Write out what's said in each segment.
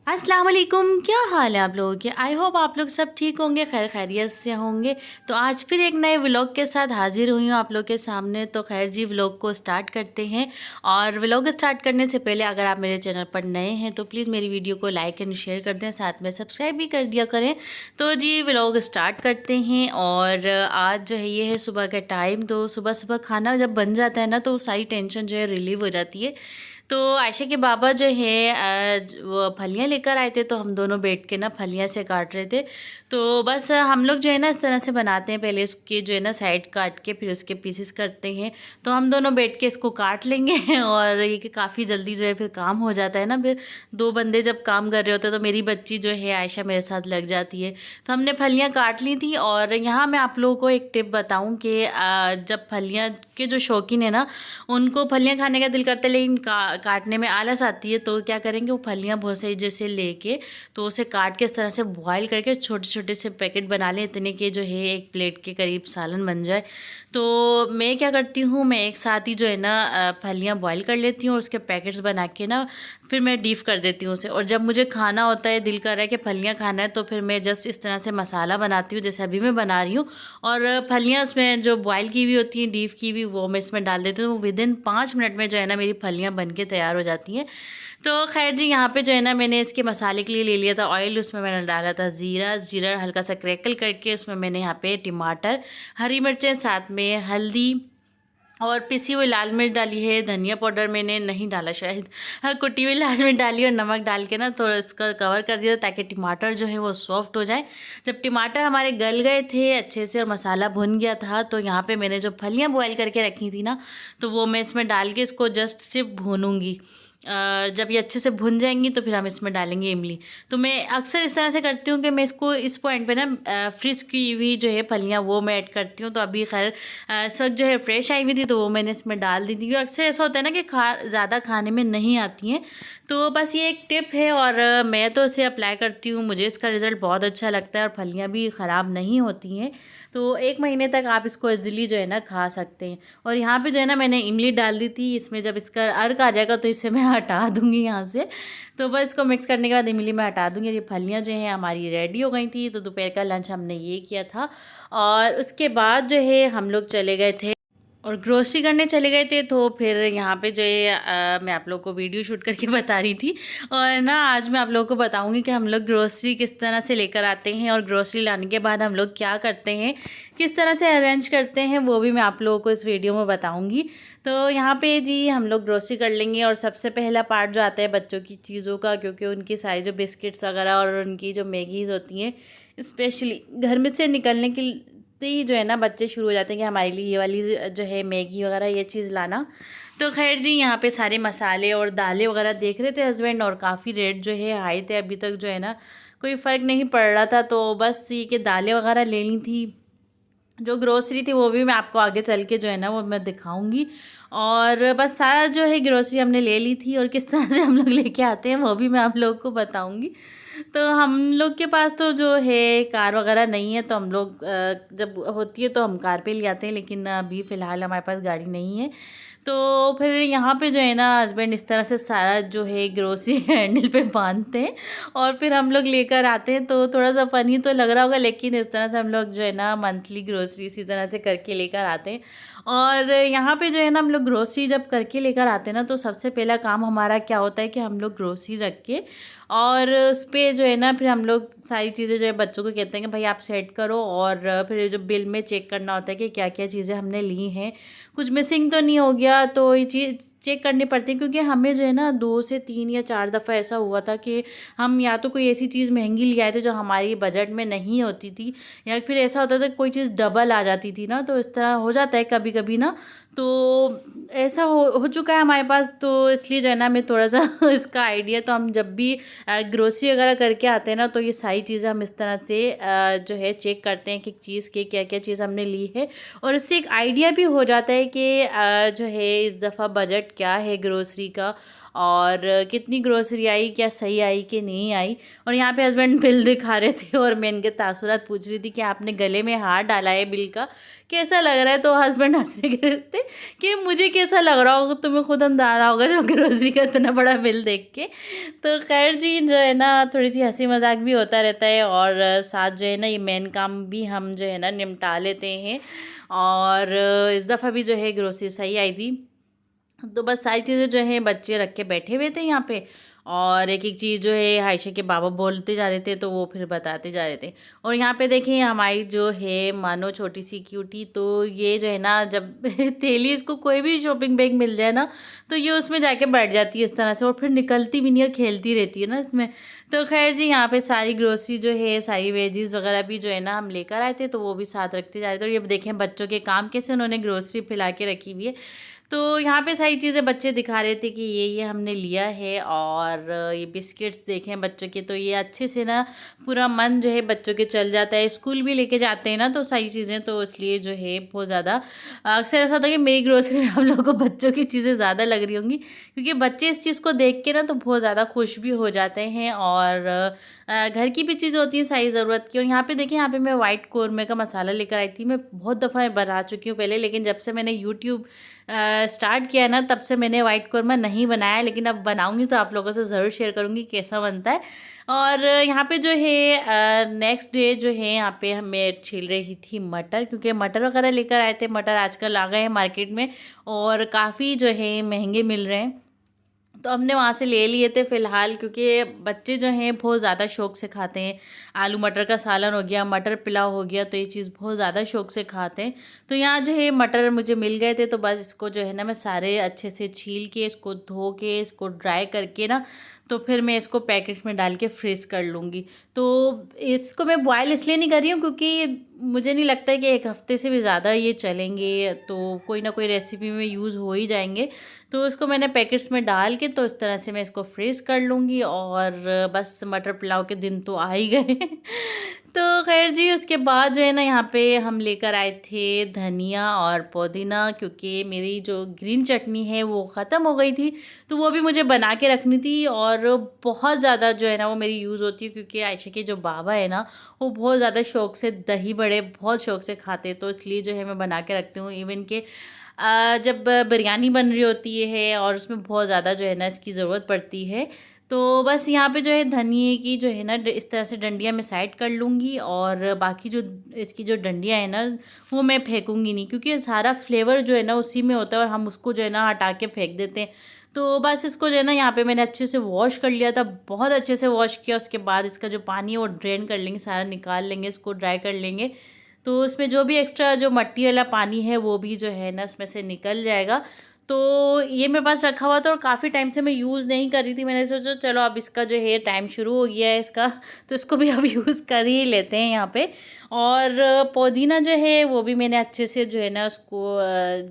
अस्सलाम वालेकुम। क्या हाल है आप लोगों के? आई होप आप लोग सब ठीक होंगे, खैर खैरियत से होंगे। तो आज फिर एक नए व्लॉग के साथ हाजिर हुई हूँ आप लोग के सामने। तो खैर जी, व्लॉग को स्टार्ट करते हैं। और व्लॉग स्टार्ट करने से पहले अगर आप मेरे चैनल पर नए हैं तो प्लीज़ मेरी वीडियो को लाइक एंड शेयर कर दें, साथ में सब्सक्राइब भी कर दिया करें। तो जी व्लॉग स्टार्ट करते हैं। और आज जो है ये है सुबह का टाइम। तो सुबह सुबह खाना जब बन जाता है ना तो सारी टेंशन जो है रिलीव हो जाती है। तो आयशा के बाबा जो है वो फलियाँ लेकर आए थे, तो हम दोनों बैठ के ना फलियाँ से काट रहे थे। तो बस हम लोग जो है ना इस तरह से बनाते हैं, पहले इसके जो है ना साइड काट के फिर उसके पीसेस करते हैं। तो हम दोनों बैठ के इसको काट लेंगे और ये कि काफ़ी जल्दी जो है फिर काम हो जाता है ना। फिर दो बंदे जब काम कर रहे होते हैं तो मेरी बच्ची जो है आयशा मेरे साथ लग जाती है। तो हमने फलियाँ काट ली थी। और यहाँ मैं आप लोगों को एक टिप बताऊँ कि जब फलियाँ के जो शौकीन है ना उनको फलियाँ खाने का दिल करता है लेकिन काटने में आलस आती है, तो क्या करेंगे, वो फलियाँ बहुत सही जैसे लेके तो उसे काट के इस तरह से बॉयल करके छोटे छोटे से पैकेट बना लें, इतने के जो है एक प्लेट के करीब सालन बन जाए। तो मैं क्या करती हूँ, मैं एक साथ ही जो है ना फलियाँ बॉयल कर लेती हूँ और उसके पैकेट्स बना के ना फिर मैं डीप कर देती हूँ उसे। और जब मुझे खाना होता है, दिल कर रहा है कि फलियाँ खाना है, तो फिर मैं जस्ट इस तरह से मसाला बनाती हूँ जैसे अभी मैं बना रही हूँ। और फलियाँ उसमें जो बॉयल की हुई होती हैं, डीप की हुई, वो मैं इसमें डाल देती हूँ। विदिन 5 मिनट में जो है ना मेरी फलियाँ बन के तैयार हो जाती हैं। तो खैर जी, यहाँ पे जो है ना मैंने इसके मसाले के लिए ले लिया था ऑयल। उसमें मैंने डाला था जीरा हल्का सा क्रैकल करके। उसमें मैंने यहाँ पे टमाटर, हरी मिर्चें, साथ में हल्दी और पिसी हुई लाल मिर्च डाली है। धनिया पाउडर मैंने नहीं डाला शायद, हाँ, कुटी हुई लाल मिर्च डाली और नमक डाल के ना थोड़ा इसका कवर कर दिया ताकि टमाटर जो है वो सॉफ्ट हो जाए। जब टमाटर हमारे गल गए थे अच्छे से और मसाला भुन गया था, तो यहाँ पे मैंने जो फलियाँ बॉयल करके रखी थी ना, तो वो मैं इसमें डाल के इसको जस्ट सिर्फ भूनूंगी। जब ये अच्छे से भुन जाएंगी तो फिर हम इसमें डालेंगे इमली। तो मैं अक्सर इस तरह से करती हूँ कि मैं इसको इस पॉइंट पे ना फ्रीज़ की हुई जो है फलियाँ वो मैं ऐड करती हूँ। तो अभी खैर इस वक्त जो है फ्रेश आई हुई थी तो वो मैंने इसमें डाल दी थी, क्योंकि अक्सर ऐसा होता है ना कि ज़्यादा खाने में नहीं आती हैं। तो बस ये एक टिप है और मैं तो इसे अप्लाई करती हूँ, मुझे इसका रिज़ल्ट बहुत अच्छा लगता है और फलियाँ भी ख़राब नहीं होती हैं। तो 1 महीने तक आप इसको इजीली जो है ना खा सकते हैं। और यहाँ पे जो है ना मैंने इमली डाल दी थी इसमें। जब इसका अर्क आ जाएगा तो इसे मैं हटा दूँगी यहाँ से। तो बस इसको मिक्स करने के बाद इमली मैं हटा दूँगी। ये फलियाँ जो हैं हमारी रेडी हो गई थी। तो दोपहर का लंच हमने ये किया था। और उसके बाद जो है हम लोग चले गए थे और ग्रोसरी करने चले गए थे। तो फिर यहाँ पे जो है मैं आप लोग को वीडियो शूट करके बता रही थी। और ना आज मैं आप लोगों को बताऊँगी कि हम लोग ग्रोसरी किस तरह से लेकर आते हैं और ग्रोसरी लाने के बाद हम लोग क्या करते हैं, किस तरह से अरेंज करते हैं, वो भी मैं आप लोगों को इस वीडियो में बताऊँगी। तो यहाँ पे जी हम लोग ग्रोसरी कर लेंगे। और सबसे पहला पार्ट जो आता है बच्चों की चीज़ों का, क्योंकि उनकी सारी जो बिस्किट्स वगैरह और उनकी जो मैगीज़ होती हैं, स्पेशली घर में से निकलने की ही जो है ना बच्चे शुरू हो जाते हैं कि हमारे लिए ये वाली जो है मैगी वगैरह ये चीज़ लाना। तो खैर जी, यहाँ पे सारे मसाले और दालें वगैरह देख रहे थे हस्बैंड, और काफ़ी रेट जो है हाई थे। अभी तक जो है ना कोई फ़र्क नहीं पड़ रहा था। तो बस ये कि दालें वगैरह ले ली थी। जो ग्रोसरी थी वो भी मैं आपको आगे चल के जो है ना वो मैं दिखाऊंगी। और बस सारा जो है ग्रोसरी हमने ले ली थी और किस तरह से हम लोग लेके आते हैं वो भी मैं आप लोगों को बताऊंगी। तो हम लोग के पास तो जो है कार वगैरह नहीं है, तो हम लोग जब होती है तो हम कार पे ले आते हैं, लेकिन अभी फ़िलहाल हमारे पास गाड़ी नहीं है। तो फिर यहाँ पे जो है ना हस्बैंड इस तरह से सारा जो है ग्रोसरी हैंडल पे बांधते हैं और फिर हम लोग लेकर आते हैं। तो थोड़ा सा फ़नी तो लग रहा होगा, लेकिन इस तरह से हम लोग जो है ना मंथली ग्रोसरी इसी तरह से करके लेकर आते हैं। और यहाँ पे जो है ना हम लोग ग्रोसरी जब करके लेकर आते हैं ना, तो सबसे पहला काम हमारा क्या होता है कि हम लोग ग्रोसरी रख के और उस पर जो है ना फिर हम लोग सारी चीज़ें जो है बच्चों को कहते हैं कि भाई आप सेट करो। और फिर जो बिल में चेक करना होता है कि क्या क्या चीज़ें हमने ली हैं, कुछ मिसिंग तो नहीं हो गया, तो ये चीज़ चेक करनी पड़ती है। क्योंकि हमें जो है ना 2 से 3 या 4 दफ़ा ऐसा हुआ था कि हम या तो कोई ऐसी चीज़ महंगी ले आए थे जो हमारी बजट में नहीं होती थी, या फिर ऐसा होता था कोई चीज़ डबल आ जाती थी ना। तो इस तरह हो जाता है कभी कभी ना। तो ऐसा हो चुका है हमारे पास। तो इसलिए जो है ना मैं थोड़ा सा इसका आइडिया, तो हम जब भी ग्रोसरी वगैरह करके आते हैं ना, तो ये सारी चीज़ें हम इस तरह से जो है चेक करते हैं कि चीज़ के क्या क्या चीज़ हमने ली है। और इससे एक आइडिया भी हो जाता है कि जो है इस दफ़ा बजट क्या है ग्रोसरी का। और कितनी ग्रोसरी आई, क्या सही आई कि नहीं आई। और यहाँ पे हस्बैंड बिल दिखा रहे थे और मैं इनके तासुरात पूछ रही थी कि आपने गले में हाथ डाला है बिल का, कैसा लग रहा है। तो हस्बैंड हंसने लगे थे कि मुझे कैसा लग रहा होगा, तुम्हें खुद अंदाजा होगा जो ग्रोसरी का इतना बड़ा बिल देख के। तो खैर जी जो है ना थोड़ी सी हंसी मजाक भी होता रहता है, और साथ जो है ना ये मेन काम भी हम जो है ना निपटा लेते हैं। और इस दफ़ा भी जो है ग्रोसरी सही आई थी। तो बस सारी चीज़ें जो है बच्चे रख के बैठे हुए थे यहाँ पे, और एक एक चीज़ जो है आयशा के बाबा बोलते जा रहे थे तो वो फिर बताते जा रहे थे। और यहाँ पे देखें हमारी जो है मानो छोटी सी क्यूटी, तो ये जो है ना जब थैली इसको कोई भी शॉपिंग बैग मिल जाए ना तो ये उसमें जाके बैठ जाती है इस तरह से, और फिर निकलती भी नहीं और खेलती रहती है ना इसमें। तो खैर जी यहाँ पे सारी ग्रोसरी जो है सारी वेजीज वगैरह भी जो है ना हम लेकर आए थे, तो वो भी साथ रखते जा रहे थे। और ये देखें बच्चों के काम कैसे उन्होंने ग्रोसरी फैला के रखी हुई है। तो यहाँ पे सारी चीज़ें बच्चे दिखा रहे थे कि ये हमने लिया है। और ये बिस्किट्स देखें बच्चों के, तो ये अच्छे से ना पूरा मन जो है बच्चों के चल जाता है। स्कूल भी लेके जाते हैं ना तो सारी चीज़ें, तो इसलिए जो है बहुत ज़्यादा अक्सर ऐसा होता है कि मेरी ग्रोसरी में हम लोगों को बच्चों की चीज़ें ज़्यादा लग रही होंगी, क्योंकि बच्चे इस चीज़ को देख के ना तो बहुत ज़्यादा खुश भी हो जाते हैं। और घर की भी चीज़ होती है सारी ज़रूरत की। और यहाँ पे देखिए यहाँ पे मैं वाइट कौरमे का मसाला लेकर आई थी। मैं बहुत दफ़ा बना चुकी हूँ पहले, लेकिन जब से मैंने यूट्यूब स्टार्ट किया ना तब से मैंने वाइट कौरमा नहीं बनाया, लेकिन अब बनाऊंगी तो आप लोगों से ज़रूर शेयर करूंगी कैसा बनता है। और यहाँ पे जो है नेक्स्ट डे जो है यहाँ पे हमें छील रही थी मटर, क्योंकि मटर वगैरह लेकर आए थे। मटर आजकल आ गए हैं मार्केट में और काफ़ी जो है महंगे मिल रहे हैं, तो हमने वहाँ से ले लिए थे फ़िलहाल, क्योंकि बच्चे जो हैं बहुत ज़्यादा शौक से खाते हैं। आलू मटर का सालन हो गया, मटर पुलाव हो गया, तो ये चीज़ बहुत ज़्यादा शौक से खाते हैं। तो यहाँ जो है मटर मुझे मिल गए थे, तो बस इसको जो है ना मैं सारे अच्छे से छील के इसको धो के इसको ड्राई करके ना तो फिर मैं इसको पैकेट में डाल के फ्रीज़ कर लूँगी। तो इसको मैं बॉयल इसलिए नहीं कर रही हूँ क्योंकि मुझे नहीं लगता है कि एक हफ़्ते से भी ज़्यादा ये चलेंगे, तो कोई ना कोई रेसिपी में यूज़ हो ही जाएंगे। तो इसको मैंने पैकेट्स में डाल के तो इस तरह से मैं इसको फ्रीज़ कर लूँगी। और बस मटर पुलाव के दिन तो आ ही गए तो खैर जी उसके बाद जो है ना यहाँ पे हम लेकर आए थे धनिया और पुदीना, क्योंकि मेरी जो ग्रीन चटनी है वो ख़त्म हो गई थी, तो वो भी मुझे बना के रखनी थी। और बहुत ज़्यादा जो है ना वो मेरी यूज़ होती है, क्योंकि आयशा के जो बाबा है ना वो बहुत ज़्यादा शौक से दही बड़े बहुत शौक से खाते, तो इसलिए जो है मैं बना के रखती हूँ। इवन के जब बिरयानी बन रही होती है और उसमें बहुत ज़्यादा जो है ना इसकी ज़रूरत पड़ती है, तो बस यहाँ पे जो है धनिए की जो है ना इस तरह से डंडियाँ मैं साइड कर लूँगी। और बाकी जो इसकी जो डंडियाँ है ना वो मैं फेंकूँगी नहीं, क्योंकि सारा फ्लेवर जो है ना उसी में होता है और हम उसको जो है ना हटा के फेंक देते हैं। तो बस इसको जो है ना यहाँ पे मैंने अच्छे से वॉश कर लिया था, बहुत अच्छे से वॉश किया। उसके बाद इसका जो पानी है वो ड्रेन कर लेंगे, सारा निकाल लेंगे, इसको ड्राई कर लेंगे। तो इसमें जो भी एक्स्ट्रा जो मट्टी वाला पानी है वो भी जो है ना इसमें से निकल जाएगा। तो ये मेरे पास रखा हुआ था और काफ़ी टाइम से मैं यूज़ नहीं कर रही थी। मैंने सोचा चलो अब इसका जो है टाइम शुरू हो गया है इसका, तो इसको भी अब यूज़ कर ही लेते हैं यहाँ पे। और पुदीना जो है वो भी मैंने अच्छे से जो है ना उसको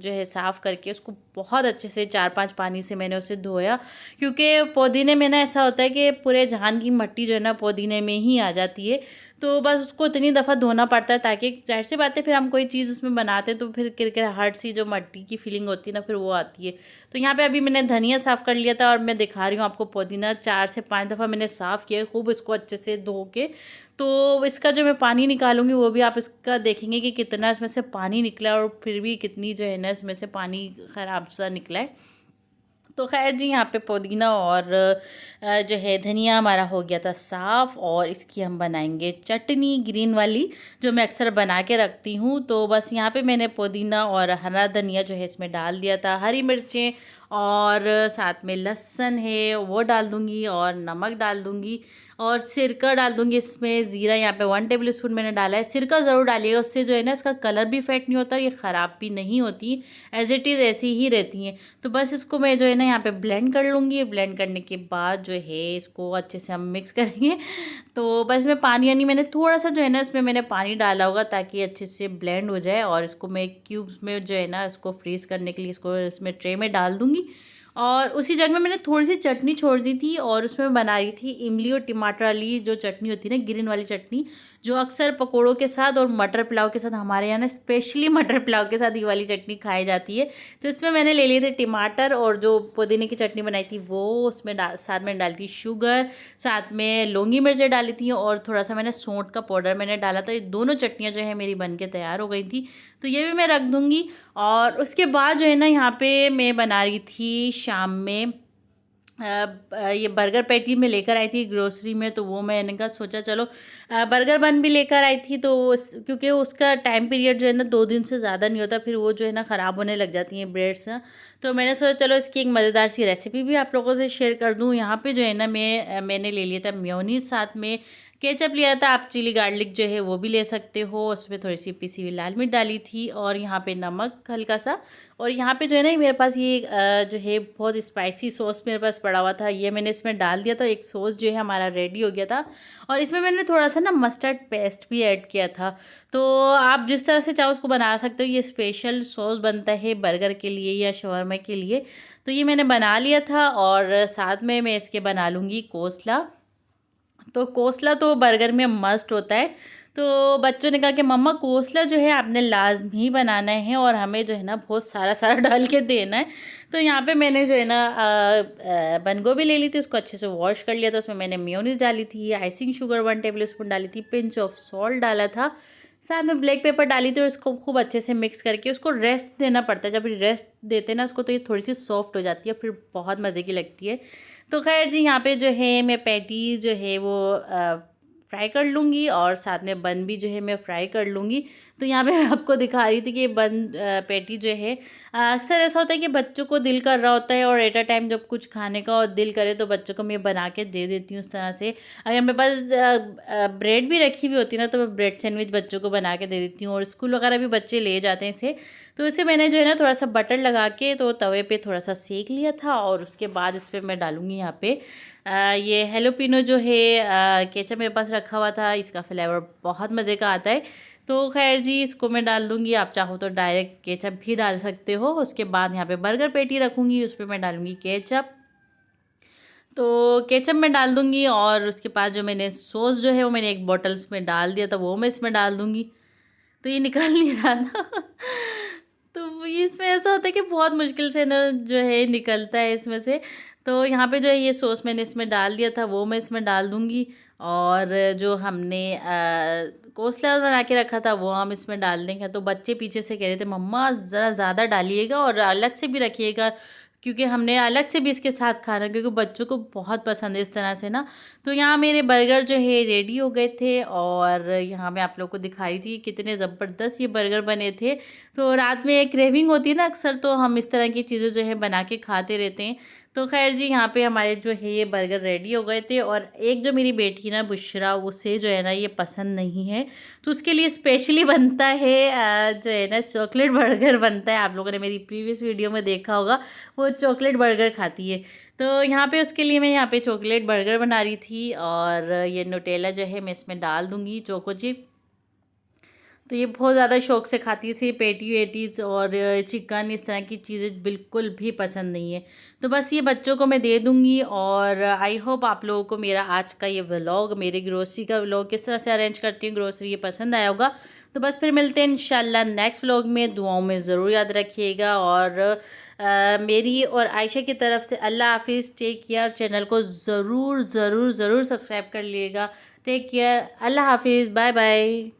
जो है साफ़ करके उसको बहुत अच्छे से 4-5 पानी से मैंने उसे धोया, क्योंकि पुदीने में ना ऐसा होता है कि पूरे जहान की मट्टी जो है ना पुदीने में ही आ जाती है। तो बस उसको इतनी दफ़ा धोना पड़ता है ताकि ज़ाहिर सी बात है फिर हम कोई चीज़ उसमें बनाते हैं तो फिर किरकिराहट सी जो मट्टी की फीलिंग होती है ना फिर वो आती है। तो यहाँ पे अभी मैंने धनिया साफ़ कर लिया था और मैं दिखा रही हूँ आपको पुदीना 4 से 5 दफ़ा मैंने साफ़ किया खूब इसको अच्छे से धो के। तो इसका जो मैं पानी निकालूंगी वो भी आप इसका देखेंगे कि कितना इसमें से पानी निकला और फिर भी कितनी जो है ना इसमें से पानी ख़राब सा निकला है। तो खैर जी यहाँ पे पुदीना और जो है धनिया हमारा हो गया था साफ़, और इसकी हम बनाएंगे चटनी ग्रीन वाली जो मैं अक्सर बना के रखती हूँ। तो बस यहाँ पे मैंने पुदीना और हरा धनिया जो है इसमें डाल दिया था, हरी मिर्चें और साथ में लहसुन है वो डाल दूँगी और नमक डाल दूँगी और सिरका डाल दूँगी इसमें। ज़ीरा यहाँ पे 1 टेबल स्पून मैंने डाला है। सिरका ज़रूर डालिएगा, उससे जो है ना इसका कलर भी फेड नहीं होता, ये ख़राब भी नहीं होती, एज इट इज़ ऐसी ही रहती हैं। तो बस इसको मैं जो है ना यहाँ पे ब्लेंड कर लूँगी। ब्लेंड करने के बाद जो है इसको अच्छे से हम मिक्स करेंगे। तो बस मैं पानी यानी मैंने थोड़ा सा जो है ना इसमें मैंने पानी डाला होगा ताकि अच्छे से ब्लेंड हो जाए। और इसको मैं क्यूब्स में जो है ना इसको फ्रीज़ करने के लिए इसको इसमें ट्रे में डाल दूँगी और उसी जग में मैंने थोड़ी सी चटनी छोड़ दी थी और उसमें मैं बना रही थी इमली और टमाटर वाली जो चटनी होती है ना, ग्रीन वाली चटनी, जो अक्सर पकोड़ों के साथ और मटर पुलाव के साथ, हमारे यहाँ ना स्पेशली मटर पुलाव के साथ ये वाली चटनी खाई जाती है। तो इसमें मैंने ले लिए थे टमाटर और जो पुदीने की चटनी बनाई थी वो, उसमें साथ में डाली थी शुगर, साथ में लौंगी मिर्चें डाली थी और थोड़ा सा मैंने सौंठ का पाउडर मैंने डाला था। ये दोनों चटनियाँ जो है मेरी बन के तैयार हो गई थी, तो ये भी मैं रख दूँगी। और उसके बाद जो है ना, यहाँ पे मैं बना रही थी शाम में ये बर्गर पैटी में लेकर आई थी ग्रोसरी में, तो वो मैंने कहा सोचा चलो बर्गर बन भी लेकर आई थी, तो क्योंकि उसका टाइम पीरियड जो है ना 2 दिन से ज़्यादा नहीं होता, फिर वो जो है ना ख़राब होने लग जाती हैं ब्रेड्स ना। तो मैंने सोचा चलो इसकी एक मज़ेदार सी रेसिपी भी आप लोगों से शेयर कर दूँ। यहाँ पे जो है ना मैंने ले लिया था मेयोनीज़, साथ में केचप लिया था, आप चिली गार्लिक जो है वो भी ले सकते हो, उसमें थोड़ी सी पिसी हुई लाल मिर्च डाली थी और यहाँ पे नमक हल्का सा। और यहाँ पे जो है ना मेरे पास ये जो है बहुत स्पाइसी सॉस मेरे पास पड़ा हुआ था, ये मैंने इसमें डाल दिया, तो एक सॉस जो है हमारा रेडी हो गया था। और इसमें मैंने थोड़ा सा ना मस्टर्ड पेस्ट भी ऐड किया था। तो आप जिस तरह से चाहो उसको बना सकते हो, ये स्पेशल सॉस बनता है बर्गर के लिए या शवरमा के लिए। तो ये मैंने बना लिया था और साथ में मैं इसके बना लूँगी कोसला। तो कोसला तो बर्गर में मस्ट होता है। तो बच्चों ने कहा कि मम्मा कोसला जो है आपने लाजमी बनाना है और हमें जो है ना बहुत सारा सारा डाल के देना है। तो यहाँ पे मैंने जो है ना बंद गोभी ले ली थी, उसको अच्छे से वॉश कर लिया था, उसमें मैंने मेयोनीज डाली थी, आइसिंग शुगर 1 टेबल स्पून डाली थी, पिंच ऑफ सॉल्ट डाला था, साथ में ब्लैक पेपर डाली थी और इसको खूब अच्छे से मिक्स करके उसको रेस्ट देना पड़ता है। जब रेस्ट देते हैं ना उसको, तो ये थोड़ी सी सॉफ्ट हो जाती है, फिर बहुत मज़े की लगती है। तो खैर जी, यहाँ पे जो है मैं पैटी जो है वो फ्राई कर लूँगी और साथ में बन भी जो है मैं फ्राई कर लूँगी। तो यहाँ पे मैं आपको दिखा रही थी कि बन पैटी जो है, अक्सर ऐसा होता है कि बच्चों को दिल कर रहा होता है और एट अ टाइम जब कुछ खाने का और दिल करे तो बच्चों को मैं बना के दे देती हूँ उस तरह से। अगर मेरे पास ब्रेड भी रखी हुई होती है ना, तो मैं ब्रेड सैंडविच बच्चों को बना के दे देती हूँ और स्कूल वगैरह भी बच्चे ले जाते हैं इसे। तो इसे मैंने जो है ना थोड़ा सा बटर लगा के तो तवे पे थोड़ा सा सेक लिया था और उसके बाद इस पर मैं डालूँगी यहाँ पे ये हेलोपिनो जो है केचप मेरे पास रखा हुआ था, इसका फ्लेवर बहुत मज़े का आता है। तो खैर जी, इसको मैं डाल दूँगी, आप चाहो तो डायरेक्ट केचप भी डाल सकते हो। उसके बाद यहाँ पे बर्गर पैटी रखूँगी, उस पर मैं डालूँगी केचप। तो केचप मैं डाल दूँगी और उसके बाद जो मैंने सॉस जो है वो मैंने एक बॉटल्स में डाल दिया था, वो मैं इसमें डाल दूँगी। तो ये निकल नहीं रहा था तो ये इसमें ऐसा होता है कि बहुत मुश्किल से ना जो है निकलता है इसमें से। तो यहाँ पे जो है ये सॉस मैंने इसमें डाल दिया था, वो मैं इसमें डाल दूँगी और जो हमने कोसला बना के रखा था वो हम इसमें डाल देंगे। तो बच्चे पीछे से कह रहे थे मम्मा ज़रा ज़्यादा डालिएगा और अलग से भी रखिएगा, क्योंकि हमने अलग से भी इसके साथ खाना, क्योंकि बच्चों को बहुत पसंद है इस तरह से ना। तो यहाँ मेरे बर्गर जो है रेडी हो गए थे और यहाँ मैं आप लोग को दिखाई थी कितने ज़बरदस्त ये बर्गर बने थे। तो रात में एक क्रेविंग होती है ना अक्सर, तो हम इस तरह की चीज़ें जो है बना के खाते रहते हैं। तो खैर जी, यहाँ पे हमारे जो है ये बर्गर रेडी हो गए थे और एक जो मेरी बेटी ना बुशरा, उसे जो है ना ये पसंद नहीं है, तो उसके लिए स्पेशली बनता है जो है ना चॉकलेट बर्गर बनता है। आप लोगों ने मेरी प्रीवियस वीडियो में देखा होगा, वो चॉकलेट बर्गर खाती है। तो यहाँ पे उसके लिए मैं यहाँ पे चॉकलेट बर्गर बना रही थी और ये न्यूटेला जो है मैं इसमें डाल दूँगी, चोको चिप। तो ये बहुत ज़्यादा शौक से खाती है इसे, पेटी वेटीज़ और चिकन इस तरह की चीज़ें बिल्कुल भी पसंद नहीं है। तो बस ये बच्चों को मैं दे दूँगी और आई होप आप लोगों को मेरा आज का ये व्लॉग, मेरे ग्रोसरी का व्लॉग किस तरह से अरेंज करती हूँ ग्रोसरी, ये पसंद आया होगा। तो बस फिर मिलते हैं इंशाल्लाह नेक्स्ट व्लॉग में। दुआओं में ज़रूर याद रखिएगा और मेरी और आयशा की तरफ से अल्लाह हाफिज़, टेक केयर। चैनल को ज़रूर ज़रूर ज़रूर सब्सक्राइब कर लीजिएगा। टेक केयर, अल्लाह हाफिज़, बाय बाय।